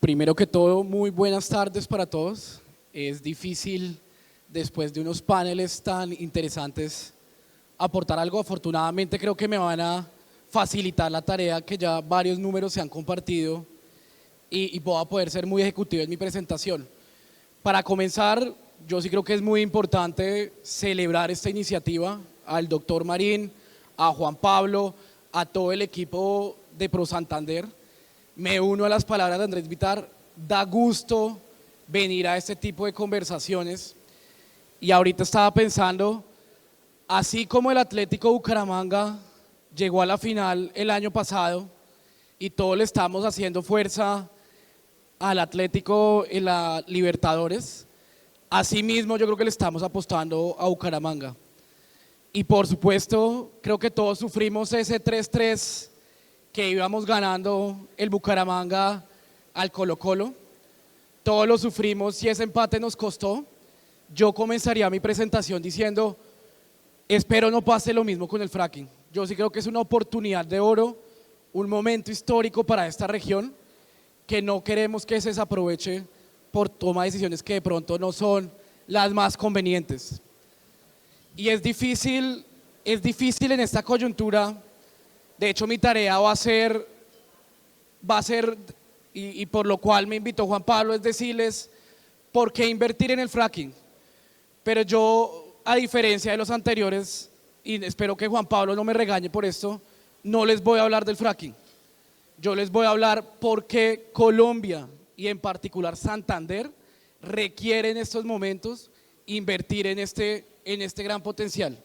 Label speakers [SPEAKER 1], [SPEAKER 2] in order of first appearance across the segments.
[SPEAKER 1] Primero que todo, muy buenas tardes para todos. Es difícil, después de unos paneles tan interesantes, aportar algo. Afortunadamente creo que me van a facilitar la tarea, que ya varios números se han compartido y voy a poder ser muy ejecutivo en mi presentación. Para comenzar, yo sí creo que es muy importante celebrar esta iniciativa, al doctor Marín, a Juan Pablo, a todo el equipo de Pro Santander. Me uno a las palabras de Andrés Vitar, da gusto venir a este tipo de conversaciones. Y ahorita estaba pensando, así como el Atlético Bucaramanga llegó a la final el año pasado y todos le estamos haciendo fuerza al Atlético en la Libertadores, asimismo yo creo que le estamos apostando a Bucaramanga. Y por supuesto, creo que todos sufrimos ese 3-3 que íbamos ganando el Bucaramanga al Colo-Colo. Todos lo sufrimos y ese empate nos costó. Yo comenzaría mi presentación diciendo, espero no pase lo mismo con el fracking. Yo sí creo que es una oportunidad de oro, un momento histórico para esta región, que no queremos que se desaproveche por toma de decisiones que de pronto no son las más convenientes. Y es difícil en esta coyuntura. De hecho, mi tarea va a ser, y por lo cual me invitó Juan Pablo, es decirles por qué invertir en el fracking. Pero yo, a diferencia de los anteriores, y espero que Juan Pablo no me regañe por esto, no les voy a hablar del fracking. Yo les voy a hablar por qué Colombia, y en particular Santander, requiere en estos momentos invertir en este gran potencial.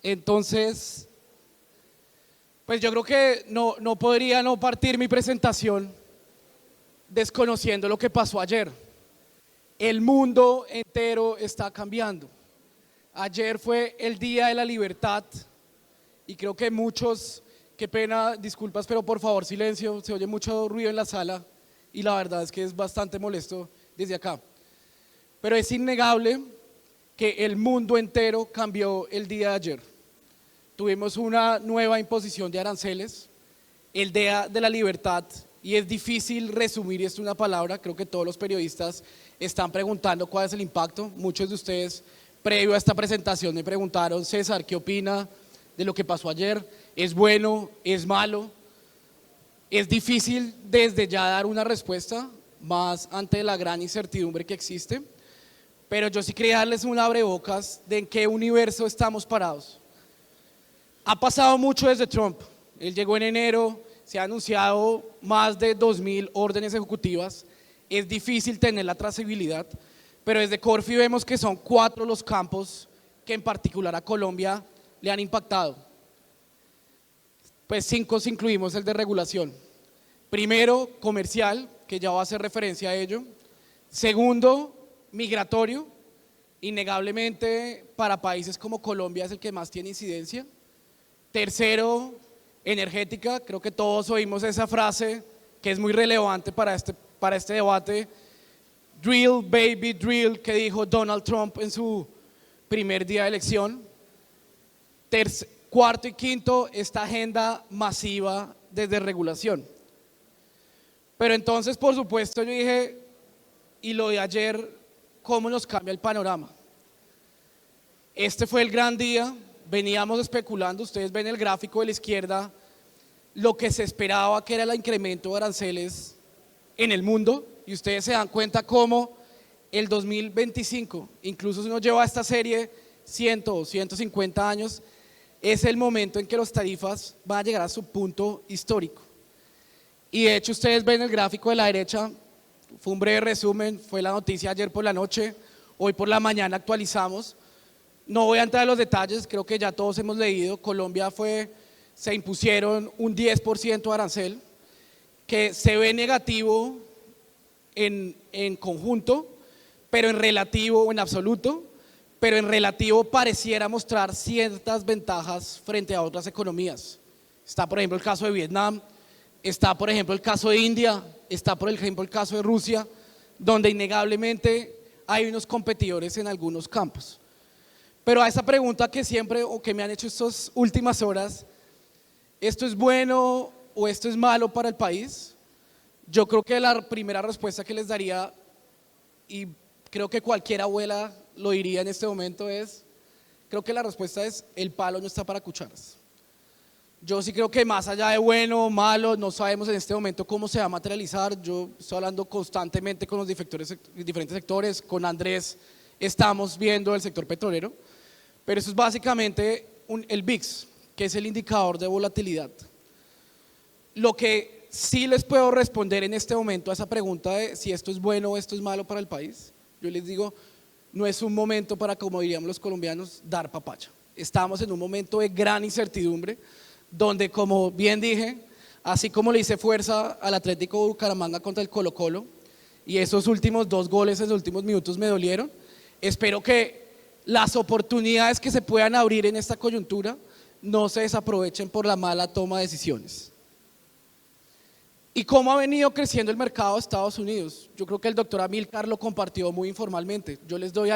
[SPEAKER 1] Entonces, pues yo creo que no podría no partir mi presentación desconociendo lo que pasó ayer. El mundo entero está cambiando. Ayer fue el Día de la Libertad y creo que muchos, qué pena, disculpas, pero por favor silencio, se oye mucho ruido en la sala y la verdad es que es bastante molesto desde acá. Pero es innegable que el mundo entero cambió el día de ayer. Tuvimos una nueva imposición de aranceles, el Día de la Libertad, y es difícil resumir esto en una palabra. Creo que todos los periodistas están preguntando cuál es el impacto. Muchos de ustedes, previo a esta presentación, me preguntaron, César, ¿qué opina de lo que pasó ayer? ¿Es bueno? ¿Es malo? Es difícil desde ya dar una respuesta, más ante la gran incertidumbre que existe, pero yo sí quería darles un abrebocas de en qué universo estamos parados. Ha pasado mucho desde Trump. Él llegó en enero, se ha anunciado más de 2.000 órdenes ejecutivas. Es difícil tener la trazabilidad, pero desde Corfi vemos que son 4 los campos que en particular a Colombia le han impactado. Pues 5 si incluimos el de regulación. Primero, comercial, que ya va a hacer referencia a ello. Segundo, migratorio. Innegablemente para países como Colombia es el que más tiene incidencia. Tercero, energética. Creo que todos oímos esa frase que es muy relevante para este debate. Drill, baby, drill, que dijo Donald Trump en su primer día de elección. Cuarto y quinto, esta agenda masiva desde regulación. Pero entonces, por supuesto, yo dije, y lo de ayer, ¿cómo nos cambia el panorama? Este fue el gran día. Veníamos especulando, ustedes ven el gráfico de la izquierda, lo que se esperaba que era el incremento de aranceles en el mundo, y ustedes se dan cuenta cómo el 2025, incluso si uno lleva esta serie 100 o 150 años, es el momento en que las tarifas van a llegar a su punto histórico. Y de hecho ustedes ven el gráfico de la derecha, fue un breve resumen, fue la noticia ayer por la noche, hoy por la mañana actualizamos. No voy a entrar en los detalles, creo que ya todos hemos leído. Colombia se impusieron un 10% de arancel, que se ve negativo en conjunto, pero en relativo o en absoluto, pero en relativo pareciera mostrar ciertas ventajas frente a otras economías. Está por ejemplo el caso de Vietnam, está por ejemplo el caso de India, está por ejemplo el caso de Rusia, donde innegablemente hay unos competidores en algunos campos. Pero a esa pregunta que siempre o que me han hecho estas últimas horas, ¿esto es bueno o esto es malo para el país, yo creo que la primera respuesta que les daría, y creo que cualquier abuela lo diría en este momento, creo que la respuesta es: el palo no está para cucharas. Yo sí creo que más allá de bueno o malo, no sabemos en este momento cómo se va a materializar. Yo estoy hablando constantemente con los diferentes sectores, con Andrés estamos viendo el sector petrolero, pero eso es básicamente el VIX, que es el indicador de volatilidad. Lo que sí les puedo responder en este momento a esa pregunta de si esto es bueno o esto es malo para el país, yo les digo, no es un momento para, como diríamos los colombianos, dar papaya. Estamos en un momento de gran incertidumbre, donde, como bien dije, así como le hice fuerza al Atlético Bucaramanga contra el Colo-Colo, y esos últimos 2 goles en los últimos minutos me dolieron, espero que las oportunidades que se puedan abrir en esta coyuntura no se desaprovechen por la mala toma de decisiones. ¿Y cómo ha venido creciendo el mercado de Estados Unidos? Yo creo que el doctor Amílcar lo compartió muy informalmente. Yo les doy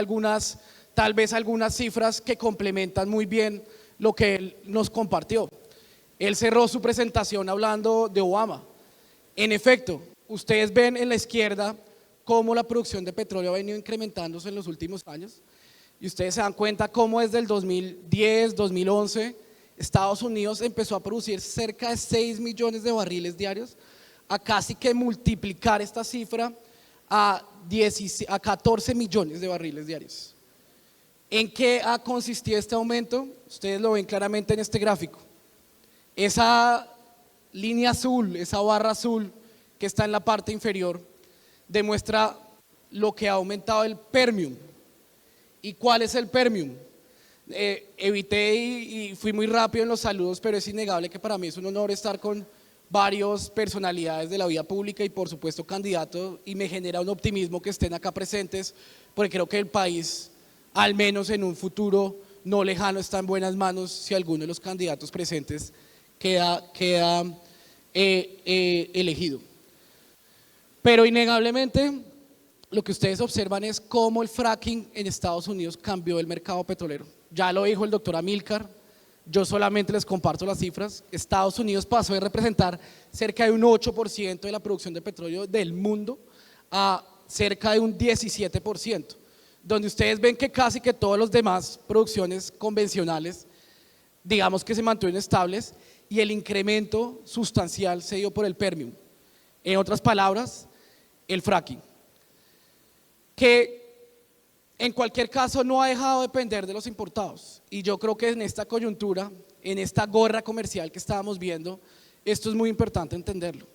[SPEAKER 1] tal vez algunas cifras que complementan muy bien lo que él nos compartió. Él cerró su presentación hablando de Obama. En efecto, ustedes ven en la izquierda cómo la producción de petróleo ha venido incrementándose en los últimos años, y ustedes se dan cuenta cómo desde el 2010, 2011, Estados Unidos empezó a producir cerca de 6 millones de barriles diarios, a casi que multiplicar esta cifra a 14 millones de barriles diarios. ¿En qué ha consistido este aumento? Ustedes lo ven claramente en este gráfico. Esa línea azul, esa barra azul que está en la parte inferior, demuestra lo que ha aumentado el Permium. ¿Y cuál es el Permium? Evité y fui muy rápido en los saludos, pero es innegable que para mí es un honor estar con varias personalidades de la vida pública y por supuesto candidatos, y me genera un optimismo que estén acá presentes, porque creo que el país, al menos en un futuro no lejano, está en buenas manos si alguno de los candidatos presentes queda elegido. Pero innegablemente lo que ustedes observan es cómo el fracking en Estados Unidos cambió el mercado petrolero. Ya lo dijo el doctor Amílcar, yo solamente les comparto las cifras. Estados Unidos pasó de representar cerca de un 8% de la producción de petróleo del mundo a cerca de un 17%, donde ustedes ven que casi que todas las demás producciones convencionales, digamos que se mantuvieron estables, y el incremento sustancial se dio por el Permium. En otras palabras, el fracking, que en cualquier caso no ha dejado de depender de los importados, y yo creo que en esta coyuntura, en esta guerra comercial que estábamos viendo, esto es muy importante entenderlo.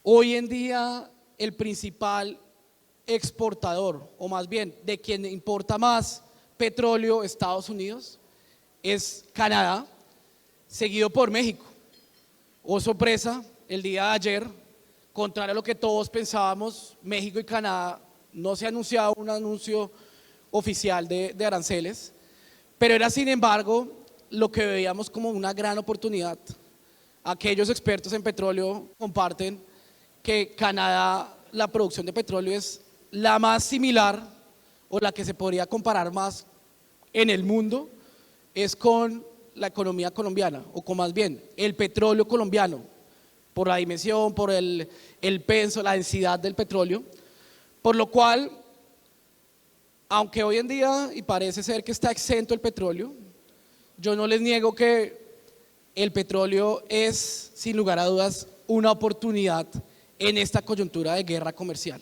[SPEAKER 1] Hoy en día el principal exportador, o más bien de quien importa más petróleo Estados Unidos, es Canadá, seguido por México. Oh sorpresa, el día de ayer, contrario a lo que todos pensábamos, México y Canadá, no se ha anunciado un anuncio oficial de aranceles, pero era sin embargo lo que veíamos como una gran oportunidad. Aquellos expertos en petróleo comparten que Canadá, la producción de petróleo es la más similar, o la que se podría comparar más en el mundo, es con la economía colombiana, o con más bien el petróleo colombiano, por la dimensión, por el peso, la densidad del petróleo, por lo cual, aunque hoy en día, y parece ser que está exento el petróleo, yo no les niego que el petróleo es, sin lugar a dudas, una oportunidad en esta coyuntura de guerra comercial.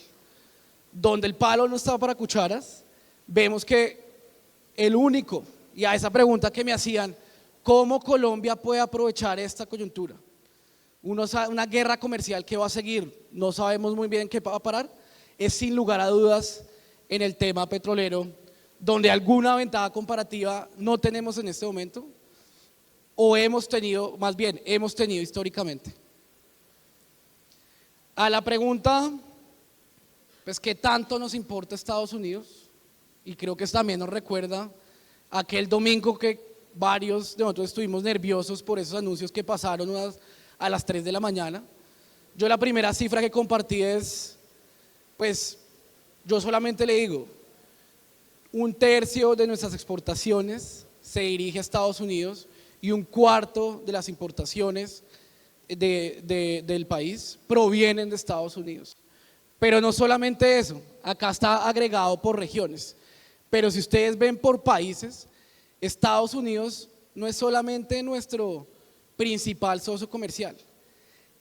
[SPEAKER 1] Donde el palo no estaba para cucharas, vemos que el único, y a esa pregunta que me hacían, ¿cómo Colombia puede aprovechar esta coyuntura? Una guerra comercial que va a seguir, no sabemos muy bien qué va a parar, es sin lugar a dudas en el tema petrolero, donde alguna ventaja comparativa no tenemos en este momento, o hemos tenido, más bien, hemos tenido históricamente. A la pregunta, pues, ¿qué tanto nos importa Estados Unidos? Y creo que también nos recuerda aquel domingo que varios de nosotros estuvimos nerviosos por esos anuncios que pasaron a las 3 de la mañana. Yo la primera cifra que compartí es, pues, yo solamente le digo, 1/3 de nuestras exportaciones se dirige a Estados Unidos y 1/4 de las importaciones del país provienen de Estados Unidos. Pero no solamente eso, acá está agregado por regiones. Pero si ustedes ven por países, Estados Unidos no es solamente nuestro principal socio comercial,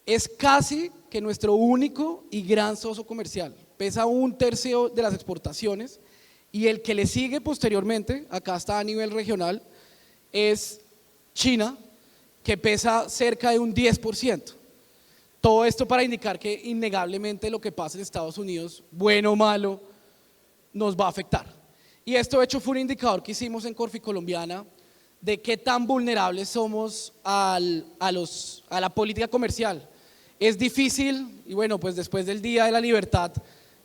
[SPEAKER 1] es casi que nuestro único y gran socio comercial. Pesa 1/3 de las exportaciones y el que le sigue posteriormente, acá está a nivel regional, es China, que pesa cerca de un 10%. Todo esto para indicar que innegablemente lo que pasa en Estados Unidos, bueno o malo, nos va a afectar. Y esto de hecho fue un indicador que hicimos en Corfi Colombiana de qué tan vulnerables somos a la política comercial. Es difícil, y bueno, pues después del Día de la Libertad,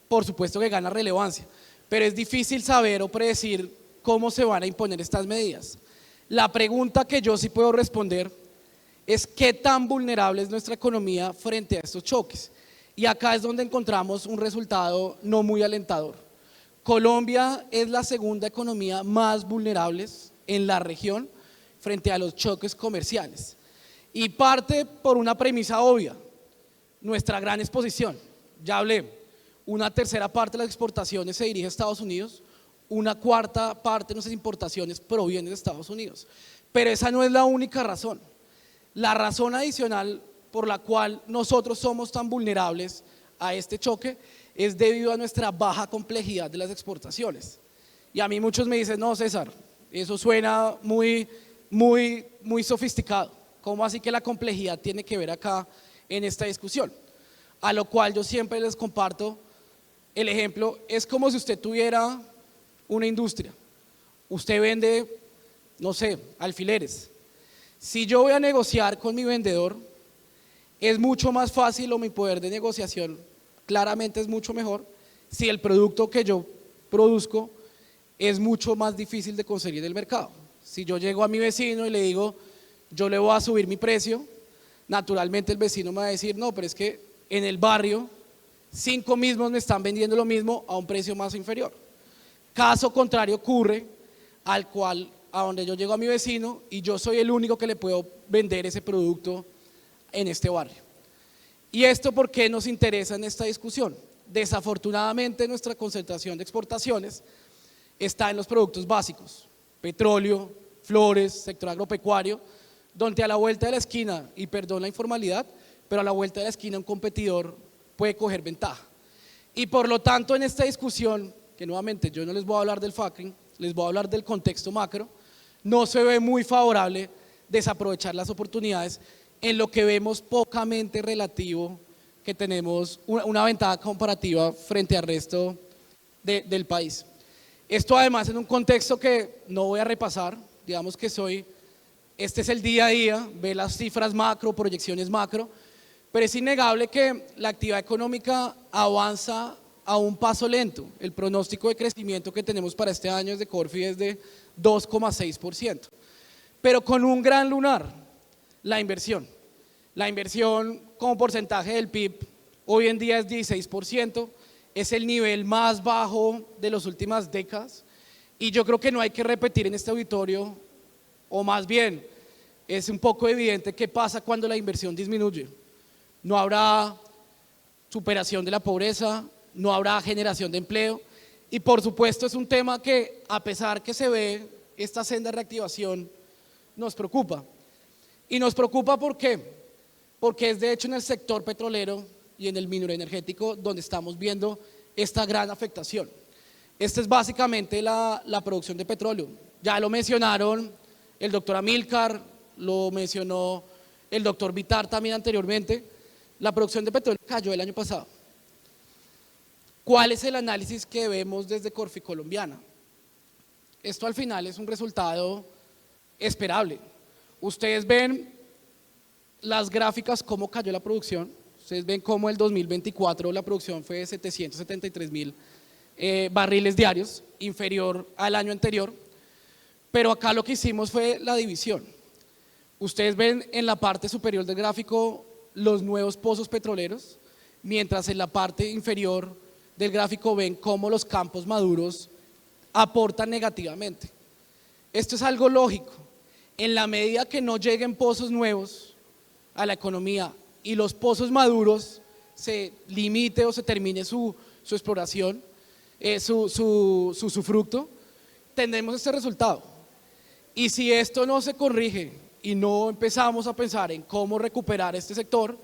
[SPEAKER 1] por supuesto que gana relevancia, pero es difícil saber o predecir cómo se van a imponer estas medidas. La pregunta que yo sí puedo responder es qué tan vulnerable es nuestra economía frente a estos choques. Y acá es donde encontramos un resultado no muy alentador. Colombia es la segunda economía más vulnerable en la región frente a los choques comerciales. Y parte por una premisa obvia, nuestra gran exposición. Ya hablé, una tercera parte de las exportaciones se dirige a Estados Unidos, una cuarta parte de nuestras importaciones provienen de Estados Unidos. Pero esa no es la única razón. La razón adicional por la cual nosotros somos tan vulnerables a este choque es debido a nuestra baja complejidad de las exportaciones. Y a mí muchos me dicen, no César, eso suena muy sofisticado. ¿Cómo así que la complejidad tiene que ver acá en esta discusión? A lo cual yo siempre les comparto el ejemplo, es como si usted tuviera una industria, usted vende, no sé, alfileres. Si yo voy a negociar con mi vendedor, es mucho más fácil o mi poder de negociación claramente es mucho mejor si el producto que yo produzco es mucho más difícil de conseguir en el mercado. Si yo llego a mi vecino y le digo, yo le voy a subir mi precio, naturalmente el vecino me va a decir, no, pero es que en el barrio 5 mismos me están vendiendo lo mismo a un precio más inferior. Caso contrario ocurre a donde yo llego a mi vecino y yo soy el único que le puedo vender ese producto en este barrio. ¿Y esto por qué nos interesa en esta discusión? Desafortunadamente nuestra concentración de exportaciones está en los productos básicos, petróleo, flores, sector agropecuario, donde a la vuelta de la esquina, y perdón la informalidad, pero a la vuelta de la esquina un competidor puede coger ventaja. Y por lo tanto en esta discusión, que nuevamente yo no les voy a hablar del factoring, les voy a hablar del contexto macro, no se ve muy favorable desaprovechar las oportunidades en lo que vemos pocamente relativo que tenemos una ventaja comparativa frente al resto del país. Esto además en un contexto que no voy a repasar, digamos que este es el día a día, ve las cifras macro, proyecciones macro, pero es innegable que la actividad económica avanza a un paso lento. El pronóstico de crecimiento que tenemos para este año desde Corfi es de 2,6%, pero con un gran lunar, la inversión. La inversión como porcentaje del PIB hoy en día es 16%, es el nivel más bajo de las últimas décadas y yo creo que no hay que repetir en este auditorio, o más bien es un poco evidente qué pasa cuando la inversión disminuye. No habrá superación de la pobreza, no habrá generación de empleo y por supuesto es un tema que a pesar que se ve esta senda de reactivación nos preocupa. Y nos preocupa ¿por qué? Porque es de hecho en el sector petrolero y en el minero energético donde estamos viendo esta gran afectación. Esta es básicamente la producción de petróleo. Ya lo mencionaron el doctor Amílcar, lo mencionó el doctor Vitar también anteriormente. La producción de petróleo cayó el año pasado. ¿Cuál es el análisis que vemos desde Corfi Colombiana? Esto al final es un resultado esperable. Ustedes ven las gráficas cómo cayó la producción. Ustedes ven cómo el 2024 la producción fue de 773.000 barriles diarios, inferior al año anterior. Pero acá lo que hicimos fue la división. Ustedes ven en la parte superior del gráfico los nuevos pozos petroleros, mientras en la parte inferior del gráfico ven cómo los campos maduros aportan negativamente. Esto es algo lógico. En la medida que no lleguen pozos nuevos, a la economía y los pozos maduros se limite o se termine su exploración, su usufructo, tendremos este resultado. Y si esto no se corrige y no empezamos a pensar en cómo recuperar este sector,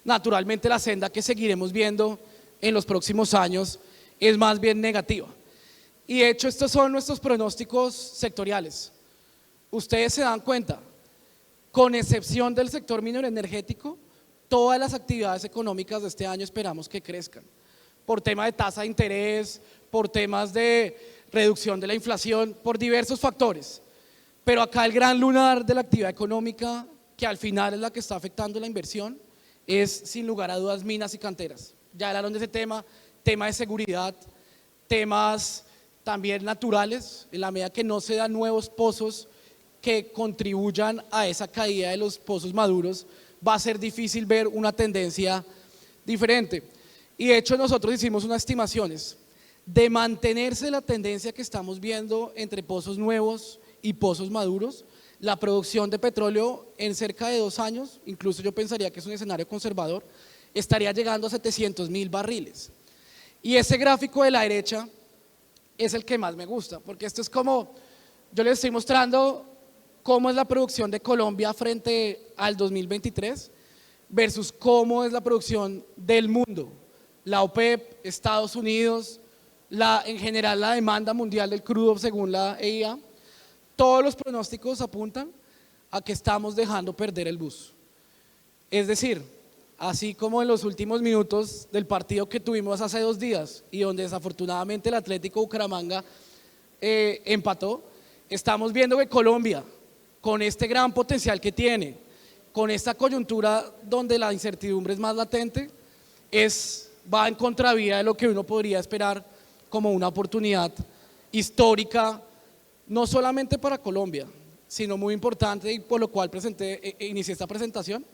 [SPEAKER 1] naturalmente la senda que seguiremos viendo en los próximos años es más bien negativa. Y de hecho estos son nuestros pronósticos sectoriales. Ustedes se dan cuenta, con excepción del sector minero energético, todas las actividades económicas de este año esperamos que crezcan, por tema de tasa de interés, por temas de reducción de la inflación, por diversos factores. Pero acá el gran lunar de la actividad económica, que al final es la que está afectando la inversión, es sin lugar a dudas minas y canteras. Ya hablaron de ese tema de seguridad, temas también naturales, en la medida que no se dan nuevos pozos que contribuyan a esa caída de los pozos maduros, va a ser difícil ver una tendencia diferente. Y de hecho nosotros hicimos unas estimaciones de mantenerse la tendencia que estamos viendo entre pozos nuevos y pozos maduros, la producción de petróleo en cerca de 2 años, incluso yo pensaría que es un escenario conservador, estaría llegando a 700.000 barriles. Y ese gráfico de la derecha es el que más me gusta, porque esto es como, yo les estoy mostrando cómo es la producción de Colombia frente al 2023 versus cómo es la producción del mundo, la OPEP, Estados Unidos, en general la demanda mundial del crudo según la EIA. Todos los pronósticos apuntan a que estamos dejando perder el bus. Es decir, así como en los últimos minutos del partido que tuvimos hace 2 días y donde desafortunadamente el Atlético Bucaramanga empató, estamos viendo que Colombia, con este gran potencial que tiene, con esta coyuntura donde la incertidumbre es más latente, va en contravía de lo que uno podría esperar como una oportunidad histórica, no solamente para Colombia, sino muy importante, y por lo cual inicié esta presentación,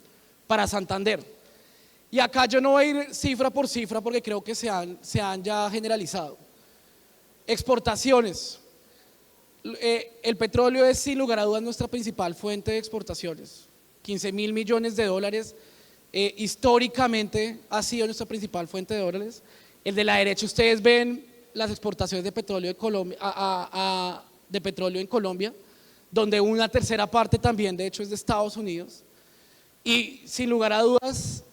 [SPEAKER 1] para Santander. Y acá yo no voy a ir cifra por cifra porque creo que se han ya generalizado. Exportaciones. El petróleo es sin lugar a dudas nuestra principal fuente de exportaciones. 15.000 millones de dólares, históricamente ha sido nuestra principal fuente de dólares. El de la derecha ustedes ven las exportaciones de petróleo de Colombia, de petróleo en Colombia, donde una tercera parte también de hecho es de Estados Unidos. Y sin lugar a dudas,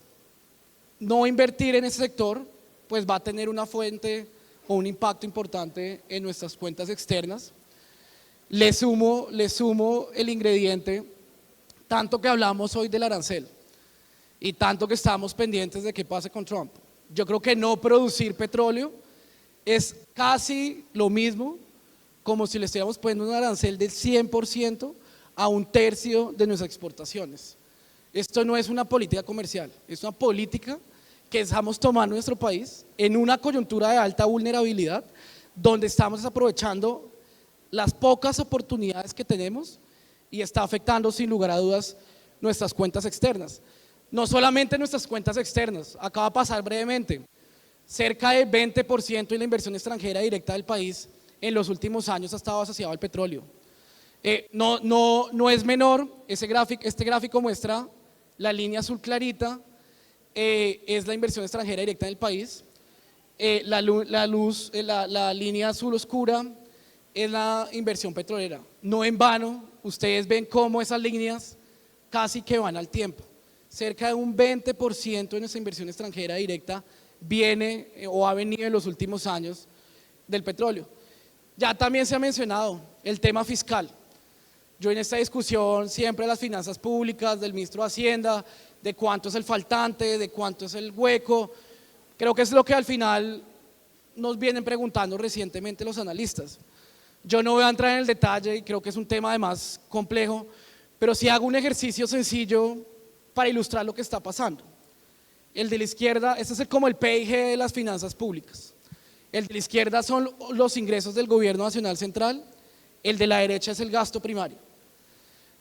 [SPEAKER 1] no invertir en ese sector pues va a tener una fuente o un impacto importante en nuestras cuentas externas. Le sumo el ingrediente, tanto que hablamos hoy del arancel y tanto que estamos pendientes de qué pase con Trump. Yo creo que no producir petróleo es casi lo mismo como si le estuviéramos poniendo un arancel del 100% a 1/3 de nuestras exportaciones. Esto no es una política comercial, es una política que estamos tomando en nuestro país en una coyuntura de alta vulnerabilidad, donde estamos desaprovechando las pocas oportunidades que tenemos y está afectando sin lugar a dudas nuestras cuentas externas. No solamente nuestras cuentas externas, acaba de pasar brevemente, cerca del 20% de la inversión extranjera directa del país en los últimos años ha estado asociado al petróleo. No es menor, este gráfico muestra la línea azul clarita, es la inversión extranjera directa en el país, la línea azul oscura es la inversión petrolera. No en vano, ustedes ven cómo esas líneas casi que van al tiempo. Cerca de un 20% de nuestra inversión extranjera directa viene o ha venido en los últimos años del petróleo. Ya también se ha mencionado el tema fiscal. Yo en esta discusión siempre de las finanzas públicas, del ministro de Hacienda, de cuánto es el faltante, de cuánto es el hueco, creo que es lo que al final nos vienen preguntando recientemente los analistas. Yo no voy a entrar en el detalle y creo que es un tema además complejo, pero sí hago un ejercicio sencillo para ilustrar lo que está pasando. El de la izquierda, este es como el PIG de las finanzas públicas. El de la izquierda son los ingresos del gobierno nacional central, el de la derecha es el gasto primario.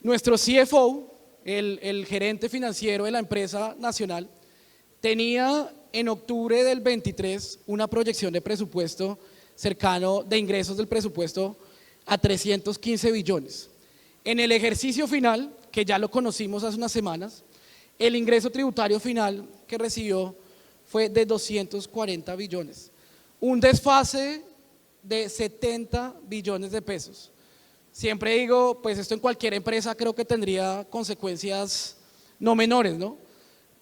[SPEAKER 1] Nuestro CFO, el gerente financiero de la empresa nacional, tenía en octubre del 23 una proyección de presupuesto cercano de ingresos del presupuesto a 315 billones. En el ejercicio final, que ya lo conocimos hace unas semanas, El ingreso tributario final que recibió fue de 240 billones, un desfase de 70 billones de pesos. Siempre digo, pues esto en cualquier empresa creo que tendría consecuencias no menores, ¿no?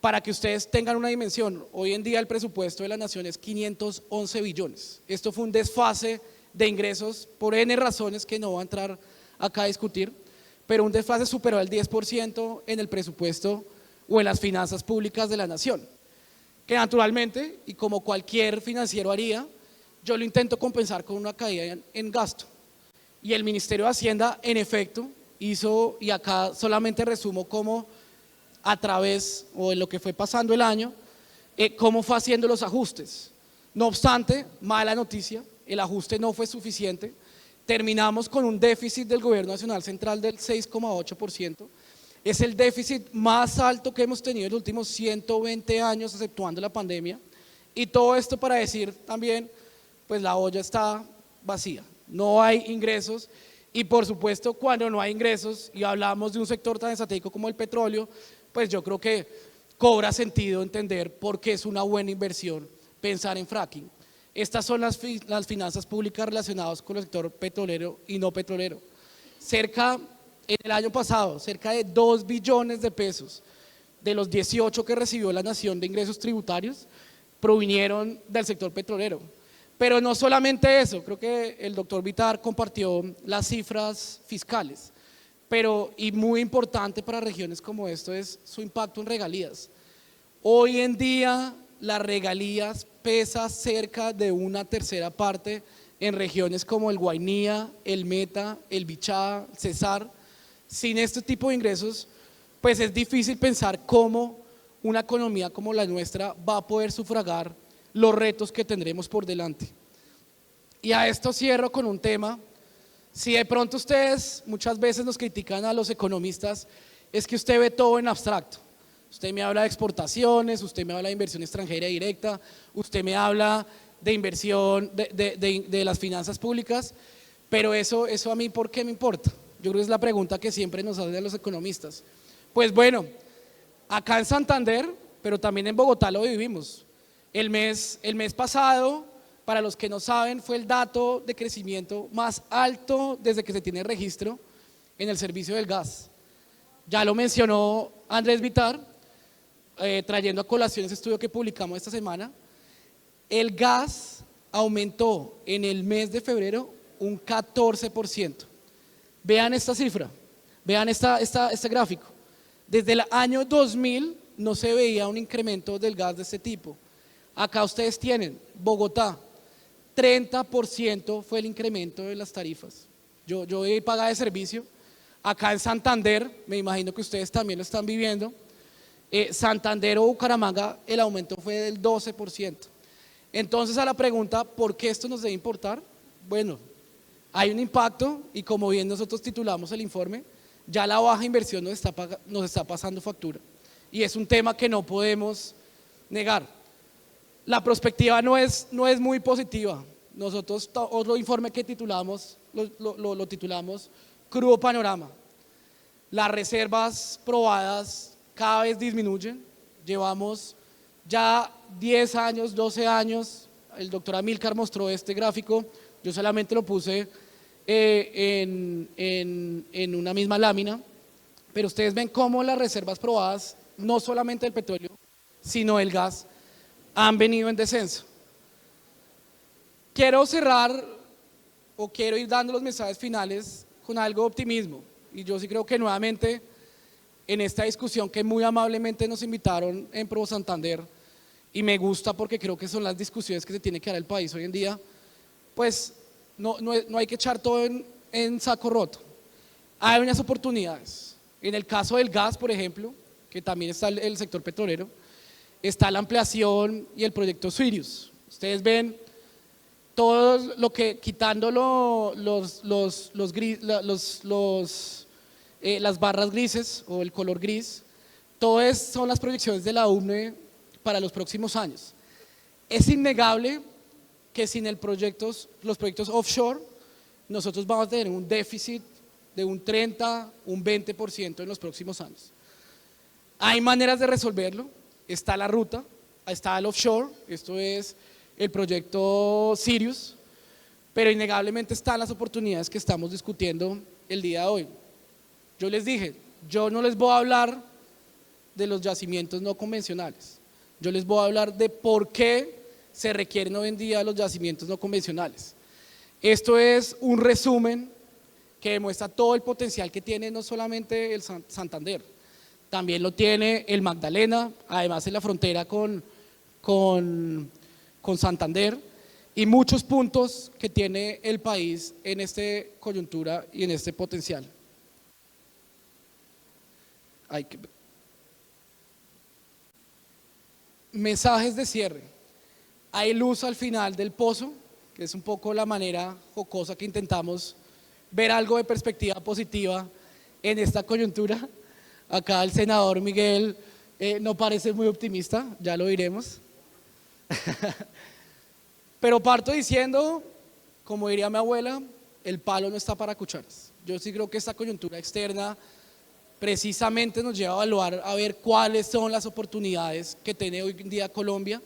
[SPEAKER 1] Para que ustedes tengan una dimensión, hoy en día el presupuesto de la nación es 511 billones. Esto fue un desfase de ingresos por N razones que no voy a entrar acá a discutir, pero un desfase superó el 10% en el presupuesto o en las finanzas públicas de la nación, que naturalmente, y como cualquier financiero haría, yo lo intento compensar con una caída en gasto. Y el Ministerio de Hacienda, en efecto, hizo, y acá solamente resumo cómo a través, o en lo que fue pasando el año, cómo fue haciendo los ajustes. No obstante, mala noticia, el ajuste no fue suficiente. Terminamos con un déficit del Gobierno Nacional Central del 6,8%. Es el déficit más alto que hemos tenido en los últimos 120 años, exceptuando la pandemia. Y todo esto para decir también, pues la olla está vacía, no hay ingresos. Y por supuesto, cuando no hay ingresos y hablamos de un sector tan estratégico como el petróleo, pues yo creo que cobra sentido entender por qué es una buena inversión pensar en fracking. Estas son las finanzas públicas relacionadas con el sector petrolero y no petrolero. En el año pasado, cerca de 2 billones de pesos de los 18 que recibió la nación de ingresos tributarios provinieron del sector petrolero. Pero no solamente eso, creo que el doctor Vitar compartió las cifras fiscales, pero y muy importante para regiones como esto es su impacto en regalías. Hoy en día las regalías pesa cerca de una tercera parte en regiones como el Guainía, el Meta, el Bichada, el Cesar. Sin este tipo de ingresos, pues es difícil pensar cómo una economía como la nuestra va a poder sufragar los retos que tendremos por delante. Y a esto cierro con un tema. Si de pronto ustedes muchas veces nos critican a los economistas, es que usted ve todo en abstracto. Usted me habla de exportaciones, usted me habla de inversión extranjera directa, usted me habla de inversión de las finanzas públicas, pero eso a mí, ¿por qué me importa? Yo creo que es la pregunta que siempre nos hacen los economistas. Pues bueno, acá en Santander, pero también en Bogotá lo vivimos. El mes pasado, para los que no saben, fue el dato de crecimiento más alto desde que se tiene registro en el servicio del gas. Ya lo mencionó Andrés Vitar, trayendo a colación ese estudio que publicamos esta semana. El gas aumentó en el mes de febrero un 14%. Vean esta cifra, vean este gráfico. Desde el año 2000 no se veía un incremento del gas de este tipo. Acá ustedes tienen Bogotá, 30% fue el incremento de las tarifas. Yo he pagado de servicio. Acá en Santander, me imagino que ustedes también lo están viviendo. Santander o Bucaramanga, el aumento fue del 12%. Entonces, a la pregunta, ¿por qué esto nos debe importar? Bueno, hay un impacto y como bien nosotros titulamos el informe, ya la baja inversión nos está pasando factura. Y es un tema que no podemos negar. La perspectiva no es muy positiva. Nosotros, otro informe que titulamos, lo titulamos Crudo Panorama. Las reservas probadas cada vez disminuyen. Llevamos ya 10 años, 12 años. El doctor Amílcar mostró este gráfico. Yo solamente lo puse en una misma lámina. Pero ustedes ven cómo las reservas probadas, no solamente del petróleo, sino del gas, han venido en descenso. Quiero cerrar o quiero ir dando los mensajes finales con algo de optimismo. Y yo sí creo que nuevamente en esta discusión que muy amablemente nos invitaron en Pro Santander, y me gusta porque creo que son las discusiones que se tiene que dar el país hoy en día, pues no hay que echar todo en saco roto. Hay unas oportunidades. En el caso del gas, por ejemplo, que también está el sector petrolero, está la ampliación y el proyecto Sirius. Ustedes ven todo lo que, quitando las barras grises o el color gris, todas son las proyecciones de la UNE para los próximos años. Es innegable que sin los proyectos offshore, nosotros vamos a tener un déficit de un 30, un 20% en los próximos años. Hay maneras de resolverlo, está la ruta, está el offshore, esto es el proyecto Sirius, pero innegablemente están las oportunidades que estamos discutiendo el día de hoy. Yo les dije, yo no les voy a hablar de los yacimientos no convencionales, yo les voy a hablar de por qué se requieren hoy en día los yacimientos no convencionales. Esto es un resumen que demuestra todo el potencial que tiene no solamente el Santander, también lo tiene el Magdalena, además en la frontera con Santander, y muchos puntos que tiene el país en esta coyuntura y en este potencial. Mensajes de cierre. Hay luz al final del pozo, que es un poco la manera jocosa que intentamos ver algo de perspectiva positiva en esta coyuntura. Acá el senador Miguel no parece muy optimista, ya lo diremos. Pero parto diciendo, como diría mi abuela, el palo no está para cucharas. Yo sí creo que esta coyuntura externa precisamente nos lleva a evaluar, a ver cuáles son las oportunidades que tiene hoy en día Colombia,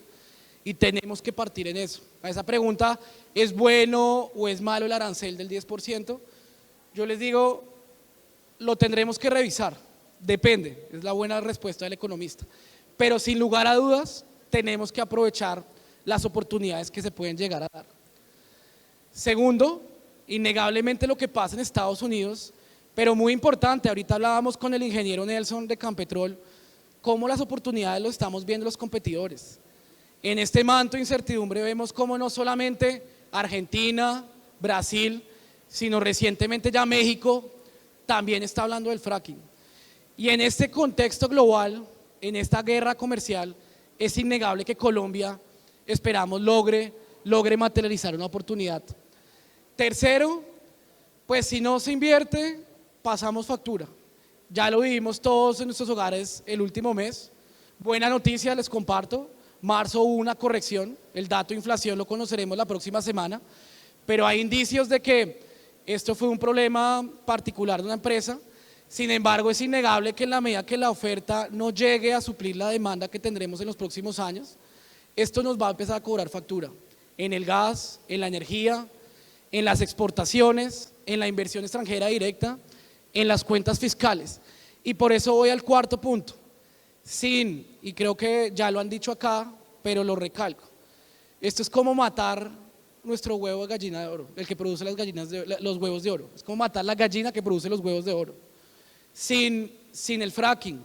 [SPEAKER 1] y tenemos que partir en eso. A esa pregunta, ¿es bueno o es malo el arancel del 10%? Yo les digo, lo tendremos que revisar, depende, es la buena respuesta del economista, pero sin lugar a dudas tenemos que aprovechar las oportunidades que se pueden llegar a dar. Segundo, innegablemente lo que pasa en Estados Unidos, pero muy importante, ahorita hablábamos con el ingeniero Nelson de Campetrol, cómo las oportunidades lo estamos viendo los competidores. En este manto de incertidumbre vemos cómo no solamente Argentina, Brasil, sino recientemente ya México también está hablando del fracking. Y en este contexto global, en esta guerra comercial, es innegable que Colombia, esperamos, logre materializar una oportunidad. Tercero, pues si no se invierte, pasamos factura. Ya lo vivimos todos en nuestros hogares el último mes. Buena noticia, les comparto. Marzo hubo una corrección, el dato de inflación lo conoceremos la próxima semana, pero hay indicios de que esto fue un problema particular de una empresa. Sin embargo, es innegable que en la medida que la oferta no llegue a suplir la demanda que tendremos en los próximos años, esto nos va a empezar a cobrar factura en el gas, en la energía, en las exportaciones, en la inversión extranjera directa, en las cuentas fiscales. Y por eso voy al cuarto punto. Y creo que ya lo han dicho acá, pero lo recalco, esto es como matar nuestro huevo de gallina de oro, el que produce los huevos de oro, es como matar la gallina que produce los huevos de oro. Sin el fracking,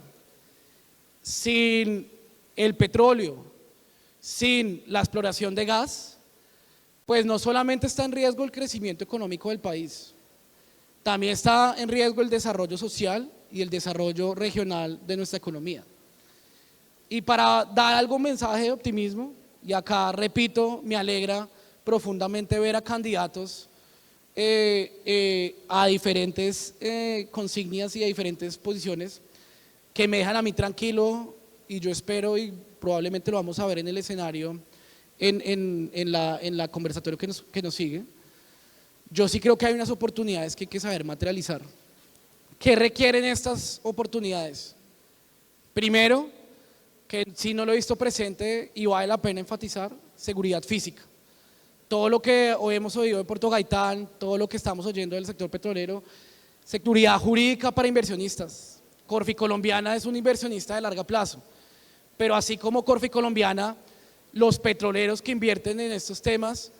[SPEAKER 1] sin el petróleo, sin la exploración de gas, pues no solamente está en riesgo el crecimiento económico del país, también está en riesgo el desarrollo social y el desarrollo regional de nuestra economía. Y para dar algún mensaje de optimismo, y acá repito, me alegra profundamente ver a candidatos a diferentes consignias y a diferentes posiciones que me dejan a mí tranquilo, y yo espero, y probablemente lo vamos a ver en el escenario, en la conversatorio que nos sigue. Yo sí creo que hay unas oportunidades que hay que saber materializar. ¿Qué requieren estas oportunidades? Primero, que si no lo he visto presente y vale la pena enfatizar, seguridad física. Todo lo que hoy hemos oído de Puerto Gaitán, todo lo que estamos oyendo del sector petrolero, seguridad jurídica para inversionistas. Corfi Colombiana es un inversionista de largo plazo, pero así como Corfi Colombiana, los petroleros que invierten en estos temas,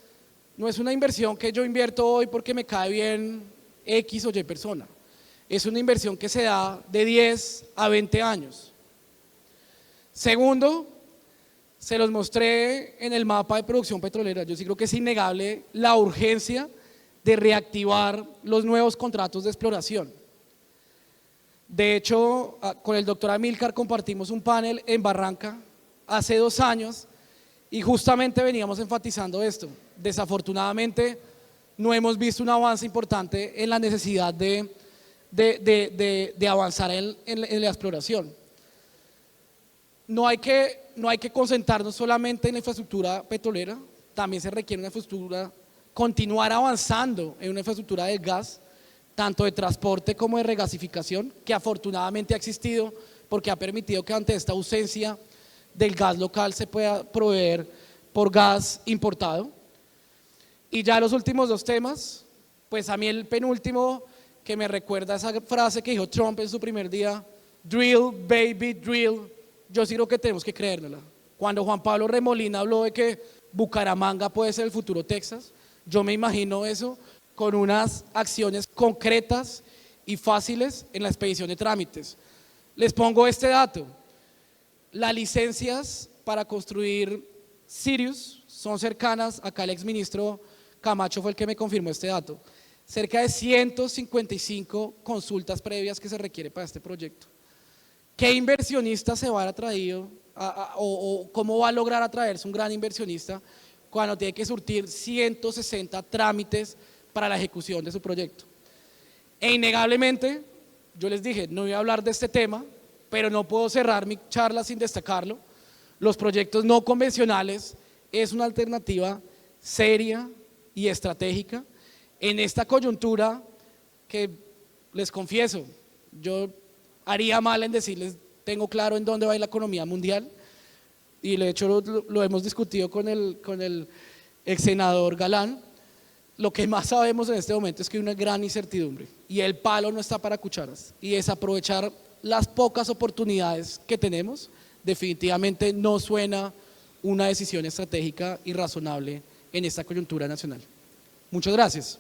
[SPEAKER 1] no es una inversión que yo invierto hoy porque me cae bien X o Y persona, es una inversión que se da de 10 a 20 años. Segundo, se los mostré en el mapa de producción petrolera. Yo sí creo que es innegable la urgencia de reactivar los nuevos contratos de exploración. De hecho, con el doctor Amílcar compartimos un panel en Barranca hace 2 años y justamente veníamos enfatizando esto. Desafortunadamente, no hemos visto un avance importante en la necesidad de avanzar en la exploración. No hay que concentrarnos solamente en la infraestructura petrolera, también se requiere una infraestructura, continuar avanzando en una infraestructura del gas, tanto de transporte como de regasificación, que afortunadamente ha existido, porque ha permitido que ante esta ausencia del gas local se pueda proveer por gas importado. Y ya los últimos dos temas, pues a mí el penúltimo que me recuerda esa frase que dijo Trump en su primer día, drill, baby, drill, yo sí creo que tenemos que creérnosla. Cuando Juan Pablo Remolina habló de que Bucaramanga puede ser el futuro Texas, yo me imagino eso con unas acciones concretas y fáciles en la expedición de trámites. Les pongo este dato, las licencias para construir Sirius son cercanas, acá el exministro Camacho fue el que me confirmó este dato, cerca de 155 consultas previas que se requiere para este proyecto. ¿Qué inversionista se va a atraer o cómo va a lograr atraerse un gran inversionista cuando tiene que surtir 160 trámites para la ejecución de su proyecto? E innegablemente, yo les dije, no voy a hablar de este tema, pero no puedo cerrar mi charla sin destacarlo. Los proyectos no convencionales es una alternativa seria y estratégica en esta coyuntura que, les confieso, yo haría mal en decirles, tengo claro en dónde va a ir la economía mundial, y de hecho lo hemos discutido con el ex senador Galán. Lo que más sabemos en este momento es que hay una gran incertidumbre y el palo no está para cucharas, y desaprovechar las pocas oportunidades que tenemos definitivamente no suena una decisión estratégica y razonable en esta coyuntura nacional. Muchas gracias.